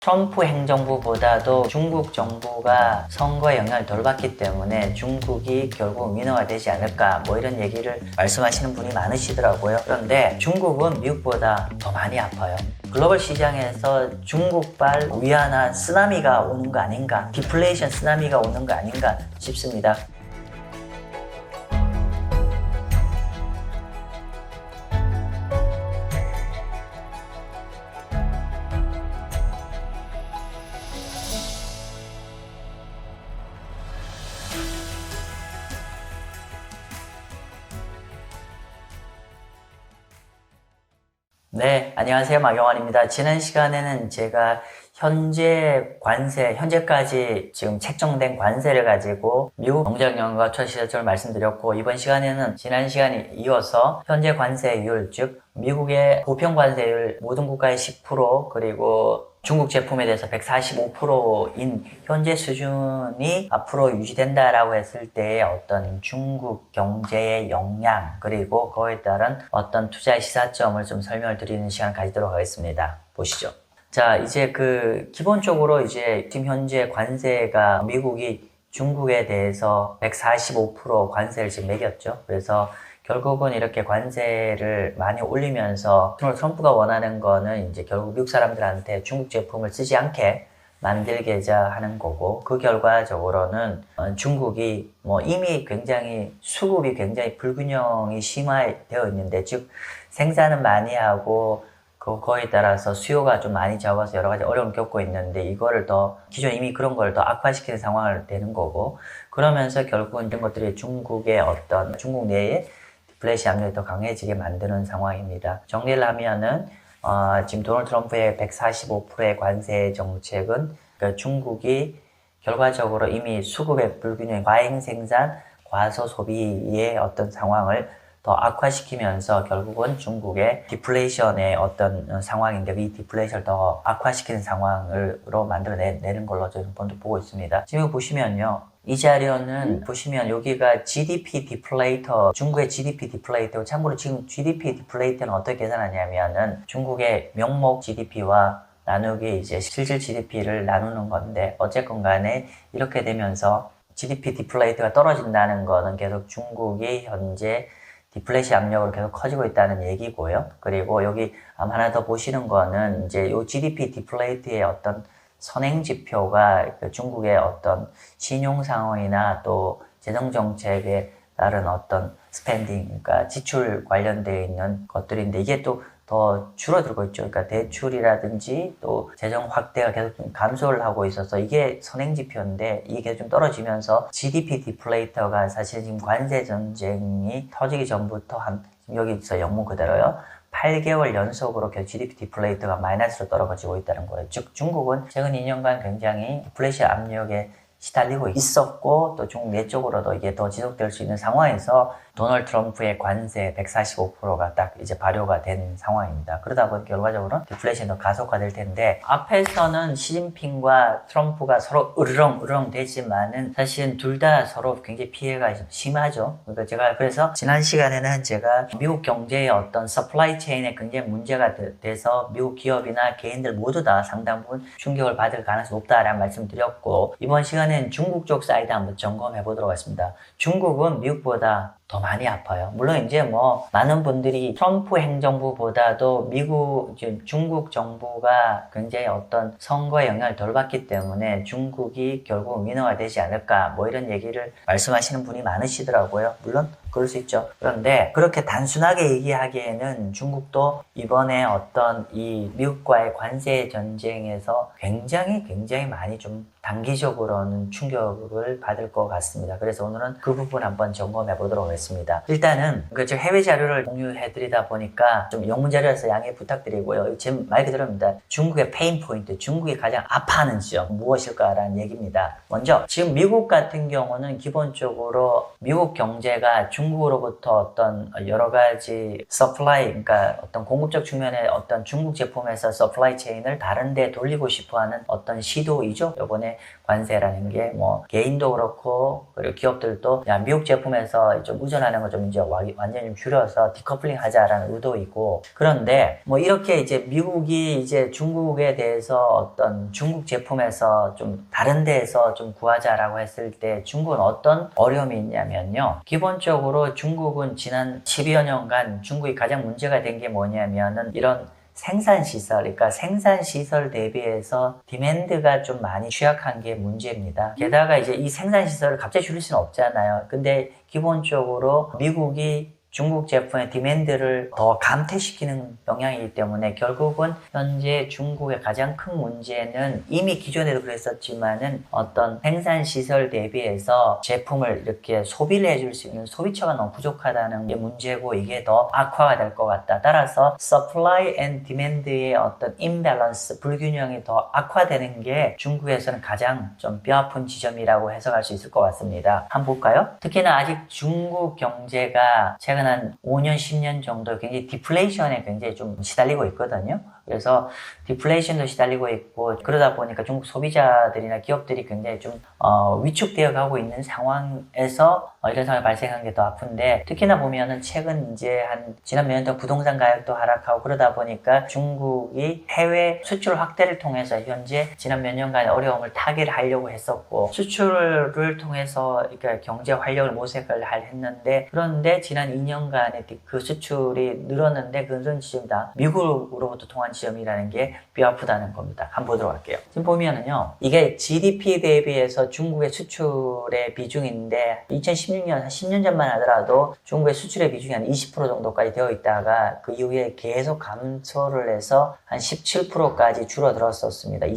트럼프 행정부보다도 중국 정부가 선거에 영향을 덜 받기 때문에 중국이 결국 위너가 되지 않을까 뭐 이런 얘기를 말씀하시는 분이 많으시더라고요. 그런데 중국은 미국보다 더 많이 아파요. 글로벌 시장에서 중국발 위안화 쓰나미가 오는 거 아닌가, 디플레이션 쓰나미가 오는 거 아닌가 싶습니다. 네, 안녕하세요. 마경환입니다. 지난 시간에는 제가 현재까지 지금 책정된 관세를 가지고 미국 경제경영과 처시설을 말씀드렸고, 이번 시간에는 지난 시간에 이어서 현재 관세율, 즉 미국의 보편 관세율 모든 국가의 10%, 그리고 중국 제품에 대해서 145%인 현재 수준이 앞으로 유지된다라고 했을 때의 어떤 중국 경제의 영향, 그리고 그거에 따른 어떤 투자의 시사점을 좀 설명을 드리는 시간을 가지도록 하겠습니다. 보시죠. 자, 이제 기본적으로 이제 지금 현재 관세가 미국이 중국에 대해서 145% 관세를 지금 매겼죠. 그래서 결국은 이렇게 관세를 많이 올리면서 트럼프가 원하는 거는 이제 결국 미국 사람들한테 중국 제품을 쓰지 않게 만들게자 하는 거고, 그 결과적으로는 중국이 이미 굉장히 수급이 굉장히 불균형이 심화되어 있는데, 즉 생산은 많이 하고 그거에 따라서 수요가 좀 많이 적어서 여러 가지 어려움을 겪고 있는데, 이거를 기존 이미 그런 걸 더 악화시키는 상황을 되는 거고, 그러면서 결국은 이런 것들이 중국 내에 디플레이션 압력이 더 강해지게 만드는 상황입니다. 정리를 하면은, 지금 도널드 트럼프의 145%의 관세 정책은 중국이 결과적으로 이미 수급의 불균형, 과잉 생산, 과소 소비의 어떤 상황을 더 악화시키면서 결국은 중국의 디플레이션의 어떤 상황인데, 이 디플레이션을 더 악화시키는 상황으로 만들어내는 걸로 저는 보고 있습니다. 지금 보시면요. 이 자료는 보시면 여기가 GDP 디플레이터, 중국의 GDP 디플레이터, 참고로 지금 GDP 디플레이터는 어떻게 계산하냐면은 중국의 명목 GDP와 나누기 이제 실질 GDP를 나누는 건데, 어쨌건 간에 이렇게 되면서 GDP 디플레이터가 떨어진다는 거는 계속 중국이 현재 디플레이션 압력으로 계속 커지고 있다는 얘기고요. 그리고 여기 하나 더 보시는 거는 이제 요 GDP 디플레이트의 어떤 선행 지표가 중국의 어떤 신용 상황이나 또 재정 정책에 따른 어떤 스펜딩, 그러니까 지출 관련되어 있는 것들인데, 이게 또 더 줄어들고 있죠. 그러니까 대출이라든지 또 재정 확대가 계속 좀 감소를 하고 있어서 이게 선행 지표인데, 이게 좀 떨어지면서 GDP 디플레이터가 사실 지금 관세 전쟁이 터지기 전부터 지금 여기서 영문 그대로요. 8개월 연속으로 GDP 디플레이터가 마이너스로 떨어지고 있다는 거예요. 즉 중국은 최근 2년간 굉장히 디플레이션 압력에 시달리고 있었고, 또 중국 내적으로도 이게 더 지속될 수 있는 상황에서 도널드 트럼프의 관세 145%가 딱 이제 발효가 된 상황입니다. 그러다 보니 결과적으로 디플레이션이 더 가속화될 텐데, 앞에서는 시진핑과 트럼프가 서로 으르렁 되지만은 사실은 둘 다 서로 굉장히 피해가 심하죠. 그러니까 그래서 지난 시간에는 제가 미국 경제의 어떤 서플라이 체인에 굉장히 문제가 돼서 미국 기업이나 개인들 모두 다 상당 부분 충격을 받을 가능성이 높다라는 말씀 드렸고, 이번 시간엔 중국 쪽 사이드 한번 점검해 보도록 하겠습니다. 중국은 미국보다 더 많이 아파요. 물론 이제 많은 분들이 트럼프 행정부보다도 중국 정부가 굉장히 어떤 선거에 영향을 덜 받기 때문에 중국이 결국 위너가 되지 않을까 뭐 이런 얘기를 말씀하시는 분이 많으시더라고요. 물론 그럴 수 있죠. 그런데 그렇게 단순하게 얘기하기에는 중국도 이번에 어떤 이 미국과의 관세 전쟁에서 굉장히 많이 좀 단기적으로는 충격을 받을 것 같습니다. 그래서 오늘은 그 부분 한번 점검해 보도록 하겠습니다. 일단은 해외 자료를 공유해 드리다 보니까 좀 영문 자료에서 양해 부탁드리고요. 제 말 그대로입니다. 중국의 페인 포인트, 중국이 가장 아파하는 지역 무엇일까라는 얘기입니다. 먼저 지금 미국 같은 경우는 기본적으로 미국 경제가 중국으로부터 어떤 여러 가지 서플라이, 그러니까 어떤 공급적 측면의 어떤 중국 제품에서 서플라이 체인을 다른 데 돌리고 싶어 하는 어떤 시도이죠. 요번에 관세라는 게 뭐 개인도 그렇고 그리고 기업들도 야, 미국 제품에서 좀 의존하는 거 좀 이제 완전히 좀 줄여서 디커플링 하자라는 의도이고, 그런데 뭐 이렇게 이제 미국이 이제 중국에 대해서 어떤 중국 제품에서 좀 다른 데에서 좀 구하자라고 했을 때 중국은 어떤 어려움이 있냐면요. 기본적으로 중국은 지난 10여 년간 중국이 가장 문제가 된 게 뭐냐면은 이런 생산시설, 그러니까 생산시설 대비해서 디맨드가 좀 많이 취약한 게 문제입니다. 게다가 이제 이 생산시설을 갑자기 줄일 수는 없잖아요. 근데 기본적으로 미국이 중국 제품의 디맨드를 더 감퇴시키는 영향이기 때문에 결국은 현재 중국의 가장 큰 문제는 이미 기존에도 그랬었지만은 어떤 생산시설 대비해서 제품을 이렇게 소비를 해줄 수 있는 소비처가 너무 부족하다는 게 문제고, 이게 더 악화가 될 것 같다. 따라서 supply and demand의 어떤 imbalance, 불균형이 더 악화되는 게 중국에서는 가장 좀 뼈아픈 지점이라고 해석할 수 있을 것 같습니다. 한번 볼까요? 특히나 아직 중국 경제가 최근 한 5년, 10년 정도 굉장히 디플레이션에 굉장히 좀 시달리고 있거든요. 그래서 디플레이션도 시달리고 있고, 그러다 보니까 중국 소비자들이나 기업들이 굉장히 좀 위축되어 가고 있는 상황에서 이런 상황이 발생한 게 더 아픈데, 특히나 보면은 최근 이제 한 지난 몇 년 동안 부동산 가격도 하락하고 그러다 보니까 중국이 해외 수출 확대를 통해서 현재 지난 몇 년간의 어려움을 타개하려고 했었고, 수출을 통해서 그러니까 경제 활력을 모색을 했는데, 그런데 지난 2년간의 그 수출이 늘었는데 그건 지점이다. 미국으로부터 통한 지점이라는 게 뼈아프다는 겁니다. 한번 보도록 할게요. 지금 보면은요, 이게 GDP 대비해서 중국의 수출의 비중인데 2016년 한 10년 전만 하더라도 중국의 수출의 비중이 한 20% 정도까지 되어 있다가 그 이후에 계속 감소를 해서 한 17%까지 줄어들었었습니다.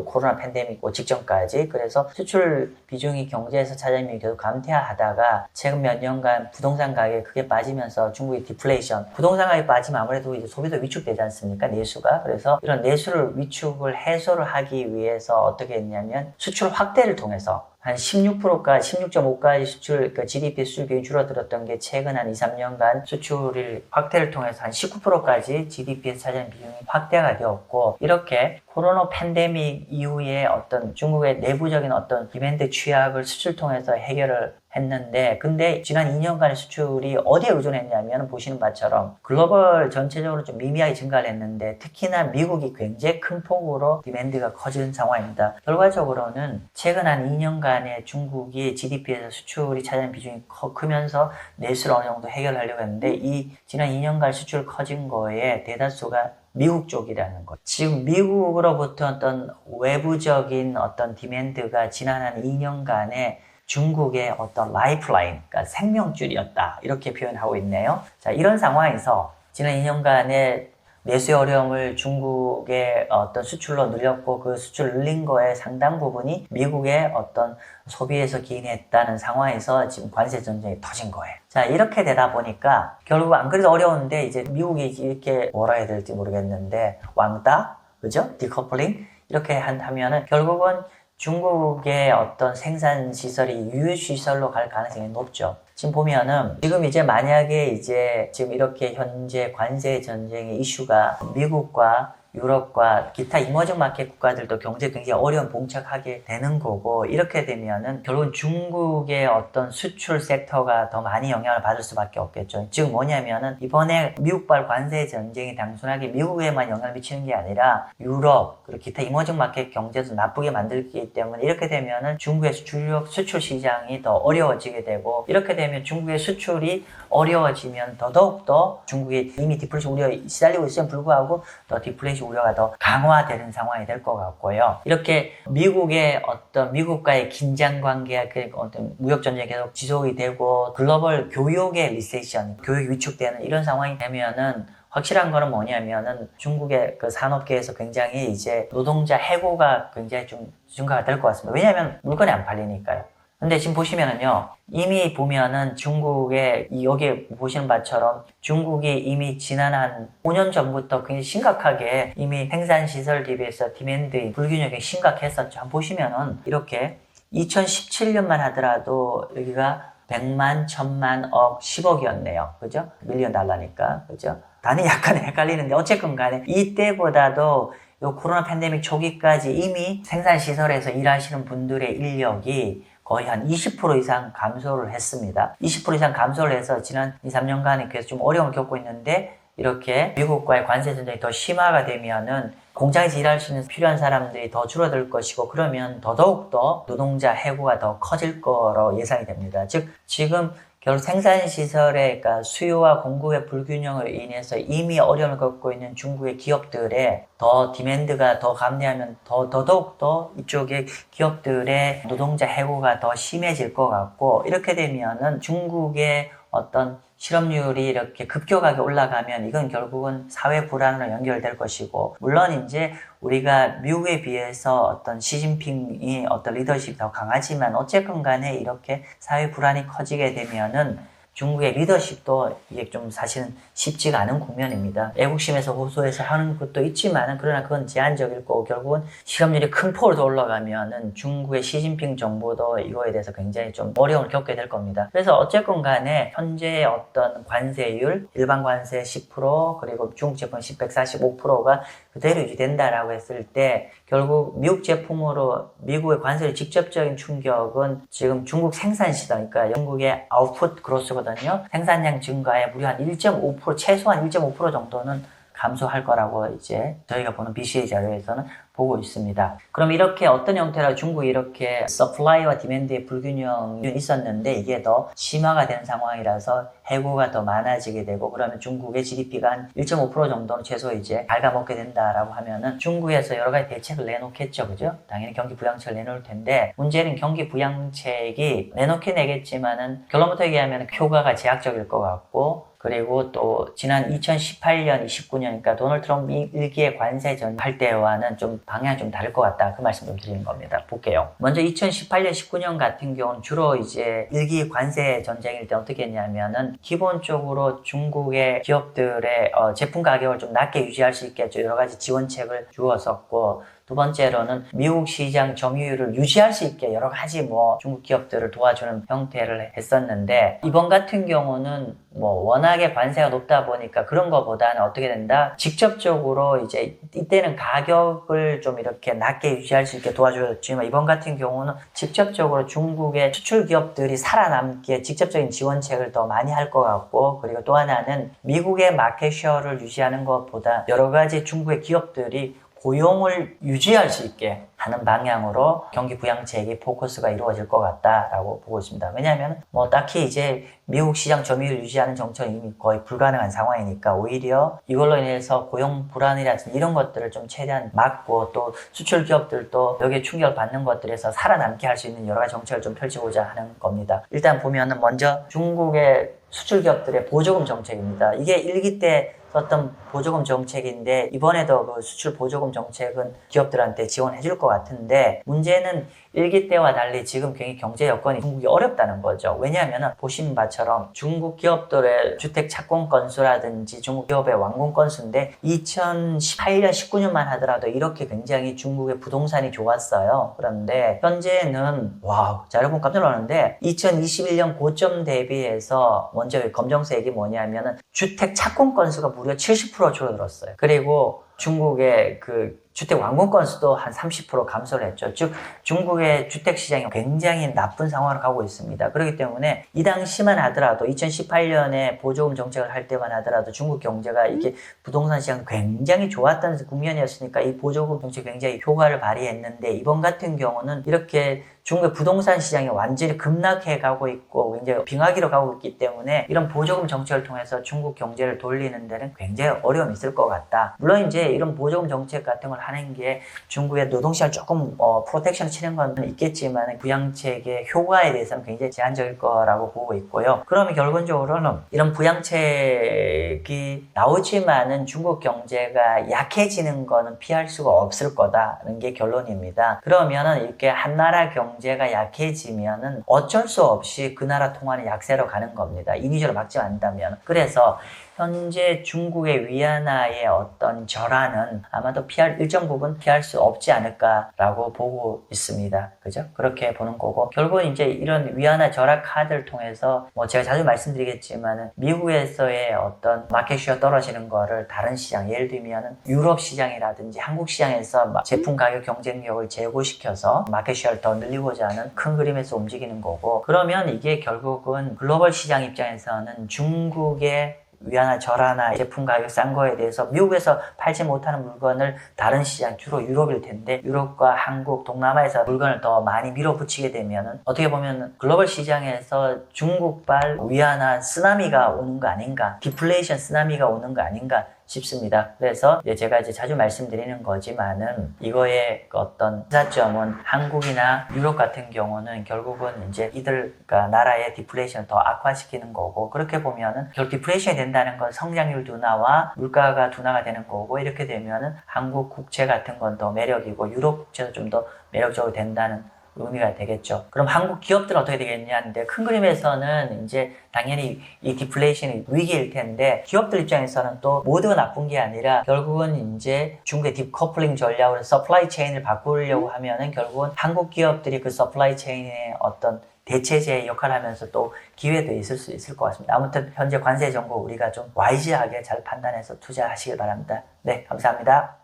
코로나 팬데믹 직전까지. 그래서 수출 비중이 경제에서 차지하는 비중이 계속 감퇴하다가 최근 몇 년간 부동산 가격이 크게 빠지면서 중국의 디플레이션, 부동산 가격이 빠지면 아무래도 이제 소비도 위축되지 않습니까? 내수가. 그래서 이런 내수를 위축을 해소를 하기 위해서 어떻게 했냐면 수출 확대를 통해서 한 16%까지, 16.5까지 수출, 그러니까 GDP 수출 비율이 줄어들었던 게 최근 한 2, 3년간 수출을 확대를 통해서 한 19%까지 GDP에서 차지하는 비중이 확대가 되었고, 이렇게 코로나 팬데믹 이후에 어떤 중국의 내부적인 어떤 디맨드 취약을 수출 통해서 해결을 했는데, 근데 지난 2년간의 수출이 어디에 의존했냐면 보시는 바처럼 글로벌 전체적으로 좀 미미하게 증가를 했는데 특히나 미국이 굉장히 큰 폭으로 디맨드가 커진 상황입니다. 결과적으로는 최근 한 2년간의 중국이 GDP에서 수출이 차지하는 비중이 크면서 내수를 어느 정도 해결하려고 했는데, 이 지난 2년간 수출 커진 거에 대다수가 미국 쪽이라는 것. 지금 미국으로부터 어떤 외부적인 어떤 디맨드가 지난 한 2년간에 중국의 어떤 라이프라인, 그러니까 생명줄이었다. 이렇게 표현하고 있네요. 자, 이런 상황에서 지난 2년간의 내수의 어려움을 중국의 어떤 수출로 늘렸고, 그 수출 늘린 거에 상당 부분이 미국의 어떤 소비에서 기인했다는 상황에서 지금 관세 전쟁이 터진 거예요. 자, 이렇게 되다 보니까 결국 안 그래도 어려운데 이제 미국이 이렇게 뭐라 해야 될지 모르겠는데 왕따, 그죠? 디커플링 이렇게 한다면은 결국은 중국의 어떤 생산 시설이 유유 시설로 갈 가능성이 높죠. 지금 보면은 지금 이제 만약에 이제 지금 이렇게 현재 관세 전쟁의 이슈가 미국과 유럽과 기타 이머징 마켓 국가들도 경제 굉장히 어려운 봉착하게 되는 거고, 이렇게 되면은 결국은 중국의 어떤 수출 섹터가 더 많이 영향을 받을 수밖에 없겠죠. 즉 뭐냐면은 이번에 미국발 관세 전쟁이 단순하게 미국에만 영향을 미치는 게 아니라 유럽 그리고 기타 이머징 마켓 경제도 나쁘게 만들기 때문에 이렇게 되면은 중국의 주력 수출 시장이 더 어려워지게 되고, 이렇게 되면 중국의 수출이 어려워지면 더더욱더 중국이 이미 디플레이션 우려에 시달리고 있음에 불구하고 더 디플레이션 우려가 더 강화되는 상황이 될 것 같고요. 이렇게 미국의 어떤 미국과의 긴장 관계가 어떤 무역 전쟁이 계속 지속이 되고 글로벌 교역의 리세션, 교역이 위축되는 이런 상황이 되면은 확실한 거는 뭐냐면은 중국의 그 산업계에서 굉장히 이제 노동자 해고가 굉장히 좀 증가가 될 것 같습니다. 왜냐하면 물건이 안 팔리니까요. 근데 지금 보시면은요, 이미 보면은 중국의, 여기 보시는 바처럼 중국이 이미 지난 한 5년 전부터 굉장히 심각하게 이미 생산시설 대비해서 디맨드 불균형이 심각했었죠. 한번 보시면은 이렇게 2017년만 하더라도 여기가 100만, 1000만, 억, 10억이었네요. 그죠? 밀리언 달러니까. 그죠? 단위 약간 헷갈리는데 어쨌건 간에 이때보다도 요 코로나 팬데믹 초기까지 이미 생산시설에서 일하시는 분들의 인력이 거의 한 20% 이상 감소를 했습니다. 20% 이상 감소를 해서 지난 2, 3년간에 계속 좀 어려움을 겪고 있는데 이렇게 미국과의 관세 전쟁이 더 심화가 되면은 공장에서 일할 수 있는 필요한 사람들이 더 줄어들 것이고 그러면 더더욱더 노동자 해고가 더 커질 거로 예상이 됩니다. 즉 지금 결국 생산시설의 그러니까 수요와 공급의 불균형으로 인해서 이미 어려움을 겪고 있는 중국의 기업들의 더 디맨드가 더 감내하면 더더욱더 이쪽의 기업들의 노동자 해고가 더 심해질 것 같고 이렇게 되면은 중국의 어떤 실업률이 이렇게 급격하게 올라가면 이건 결국은 사회 불안으로 연결될 것이고 물론 이제 우리가 미국에 비해서 어떤 시진핑이 어떤 리더십이 더 강하지만 어쨌건 간에 이렇게 사회 불안이 커지게 되면은 중국의 리더십도 이게 좀 사실은 쉽지가 않은 국면입니다. 애국심에서 호소해서 하는 것도 있지만은 그러나 그건 제한적일 거고 결국은 실업률이 큰 폭으로 더 올라가면은 중국의 시진핑 정부도 이거에 대해서 굉장히 좀 어려움을 겪게 될 겁니다. 그래서 어쨌건 간에 현재의 어떤 관세율, 일반 관세 10% 그리고 중국 제품 145%가 그대로 유지된다라고 했을 때 결국 미국 제품으로 미국의 관세의 직접적인 충격은 지금 중국 생산 시장, 그러니까 영국의 아웃풋 그로스거든요. 생산량 증가에 무려 한 1.5%, 최소한 1.5% 정도는 감소할 거라고 이제 저희가 보는 BCA 자료에서는 보고 있습니다. 그럼 이렇게 어떤 형태로 중국이 이렇게 서플라이와 디맨드의 불균형이 있었는데 이게 더 심화가 된 상황이라서 해고가 더 많아지게 되고 그러면 중국의 GDP가 한 1.5% 정도는 최소 이제 갉아먹게 된다라고 하면은 중국에서 여러 가지 대책을 내놓겠죠. 그죠? 당연히 경기 부양책을 내놓을 텐데 문제는 경기 부양책이 내놓긴 내겠지만은 결론부터 얘기하면 효과가 제약적일 것 같고 그리고 또 지난 2018년, 29년 그러니까 도널드 트럼프 일기의 관세전 할 때와는 좀 방향이 좀 다를 것 같다. 그 말씀 좀 드리는 겁니다. 볼게요. 먼저 2018년, 19년 같은 경우는 주로 이제 일기 관세 전쟁일 때 어떻게 했냐면은 기본적으로 중국의 기업들의 제품 가격을 좀 낮게 유지할 수 있게 여러 가지 지원책을 주었었고 두 번째로는 미국 시장 점유율을 유지할 수 있게 여러 가지 뭐 중국 기업들을 도와주는 형태를 했었는데 이번 같은 경우는 뭐 워낙에 관세가 높다 보니까 그런 거보다는 어떻게 된다? 직접적으로 이제 이때는 가격을 좀 이렇게 낮게 유지할 수 있게 도와줬지만 이번 같은 경우는 직접적으로 중국의 수출 기업들이 살아남기에 직접적인 지원책을 더 많이 할 것 같고 그리고 또 하나는 미국의 마켓셔를 유지하는 것보다 여러 가지 중국의 기업들이 고용을 유지할 수 있게 하는 방향으로 경기 부양책이 포커스가 이루어질 것 같다라고 보고 있습니다. 왜냐하면 뭐 딱히 이제 미국 시장 점유율 유지하는 정책은 이미 거의 불가능한 상황이니까 오히려 이걸로 인해서 고용 불안이라든지 이런 것들을 좀 최대한 막고 또 수출 기업들도 여기에 충격을 받는 것들에서 살아남게 할 수 있는 여러 가지 정책을 좀 펼치고자 하는 겁니다. 일단 보면은 먼저 중국의 수출 기업들의 보조금 정책입니다. 이게 1기 때 썼던 보조금 정책인데 이번에도 그 수출 보조금 정책은 기업들한테 지원해 줄 것 같은데 문제는 1기 때와 달리 지금 굉장히 경제 여건이 중국이 어렵다는 거죠. 왜냐하면 보신 바처럼 중국 기업들의 주택 착공 건수라든지 중국 기업의 완공 건수인데 2018년, 19년만 하더라도 이렇게 굉장히 중국의 부동산이 좋았어요. 그런데 현재는 와우, 자 여러분 깜짝 놀랐는데 2021년 고점 대비해서 먼저 검정색이 뭐냐면은 주택 착공 건수가 무려 70% 줄어들었어요. 그리고 중국의 그 주택 완공 건수도 한 30% 감소를 했죠. 즉 중국의 주택 시장이 굉장히 나쁜 상황으로 가고 있습니다. 그렇기 때문에 이 당시만 하더라도 2018년에 보조금 정책을 할 때만 하더라도 중국 경제가 이게 부동산 시장 굉장히 좋았던 국면이었으니까 이 보조금 정책이 굉장히 효과를 발휘했는데 이번 같은 경우는 이렇게 중국의 부동산 시장이 완전히 급락해 가고 있고 굉장히 빙하기로 가고 있기 때문에 이런 보조금 정책을 통해서 중국 경제를 돌리는 데는 굉장히 어려움이 있을 것 같다. 물론 이제 이런 보조금 정책 같은 걸 하는 게 중국의 노동시장을 조금 프로텍션 치는 건 있겠지만 부양책의 효과에 대해서는 굉장히 제한적일 거라고 보고 있고요. 그러면 결론적으로는 이런 부양책이 나오지만은 중국 경제가 약해지는 거는 피할 수가 없을 거다는 게 결론입니다. 그러면은 이렇게 한 나라 경제가 약해지면은 어쩔 수 없이 그 나라 통화는 약세로 가는 겁니다. 인위적으로 막지 않는다면. 그래서 현재 중국의 위안화의 어떤 절하는 아마도 일정 부분 피할 수 없지 않을까라고 보고 있습니다. 그죠? 그렇게 보는 거고, 결국은 이제 이런 위안화 절하 카드를 통해서 제가 자주 말씀드리겠지만 미국에서의 어떤 마켓슈어 떨어지는 거를 다른 시장, 예를 들면 유럽 시장이라든지 한국 시장에서 제품 가격 경쟁력을 제고시켜서 마켓슈어를 더 늘리고자 하는 큰 그림에서 움직이는 거고, 그러면 이게 결국은 글로벌 시장 입장에서는 중국의 위안화 절하나 제품 가격 싼 거에 대해서 미국에서 팔지 못하는 물건을 다른 시장, 주로 유럽일 텐데 유럽과 한국, 동남아에서 물건을 더 많이 밀어붙이게 되면 어떻게 보면 글로벌 시장에서 중국발 위안화 쓰나미가 오는 거 아닌가, 디플레이션 쓰나미가 오는 거 아닌가 싶습니다. 그래서 제가 자주 말씀드리는 거지만은 이거의 어떤 시사점은 한국이나 유럽 같은 경우는 결국은 이제 그러니까 나라의 디플레이션을 더 악화시키는 거고, 그렇게 보면은 결국 디플레이션이 된다는 건 성장률 둔화와 물가가 둔화가 되는 거고, 이렇게 되면은 한국 국채 같은 건 더 매력이고 유럽 국채도 좀 더 매력적으로 된다는 의미가 되겠죠. 그럼 한국 기업들은 어떻게 되겠냐는데, 큰 그림에서는 이제 당연히 이 디플레이션이 위기일 텐데, 기업들 입장에서는 또 모두가 나쁜 게 아니라 결국은 이제 중국의 디커플링 전략으로 서플라이 체인을 바꾸려고 하면은 결국은 한국 기업들이 그 서플라이 체인의 어떤 대체제 역할을 하면서 또 기회도 있을 수 있을 것 같습니다. 아무튼 현재 관세 정보 우리가 좀 와이즈하게 잘 판단해서 투자하시길 바랍니다. 네, 감사합니다.